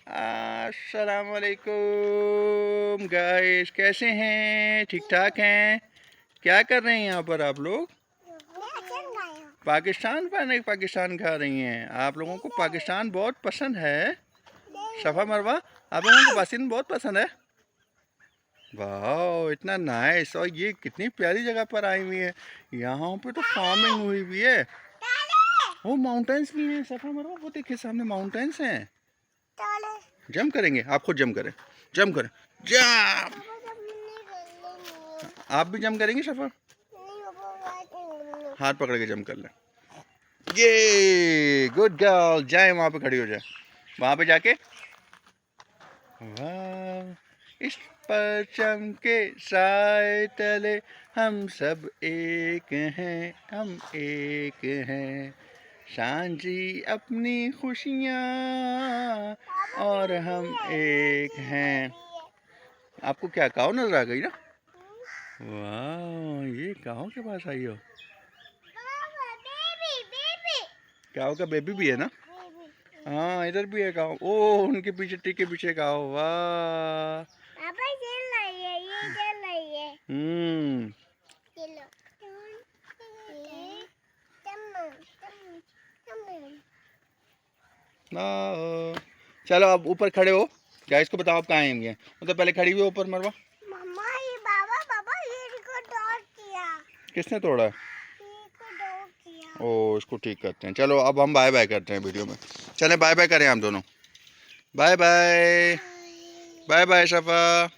अस्सलाम वालेकुम गाइस, कैसे हैं? ठीक ठाक हैं? क्या कर रहे हैं यहाँ पर आप लोग? पाकिस्तान पाकिस्तान खा रही हैं। आप लोगों को पाकिस्तान बहुत पसंद है? सफ़ा मरवा, आप लोगों को पाकिस्तान बहुत पसंद है? वाह, इतना नाइस। और ये कितनी प्यारी जगह पर आई हुई है। यहाँ पे तो फार्मिंग हुई हुई है। वो माउंटेन्स भी हैं सफ़ा मरवा, वो देखिए सामने माउंटेन्स हैं। जंप करेंगे? आप खुद जंप करें, जंप करें, जंप। आप भी जंप करेंगे सफ़ा? हाथ पकड़ के जंप कर लें। ये गुड गर्ल, जाए वहाँ पे खड़ी हो जाए, वहाँ पे जाके। वाह, इस परचम के साए तले हम सब एक हैं, हम एक हैं। सांझी अपनी खुशियाँ और हम एक हैं। आपको क्या काऊ नजर आ गई ना? वाह, ये काऊ के पास आई हो? काऊ का बेबी भी है ना? हाँ, इधर भी है काऊ। ओ, उनके पीछे टिक के पीछे काऊ। वाह, हम्म। चलो अब ऊपर खड़े हो, गाइस को बताओ आप कहाँ आएंगे। तो पहले खड़ी हुई ऊपर मरवा। मम्मा ये बाबा ये इसको तोड़ किया। किसने तोड़ा? ओ, इसको ठीक करते हैं। चलो अब हम बाय बाय करते हैं वीडियो में। चलें बाय बाय करें हम दोनों। बाय बाय, बाय बाय सफ़ा।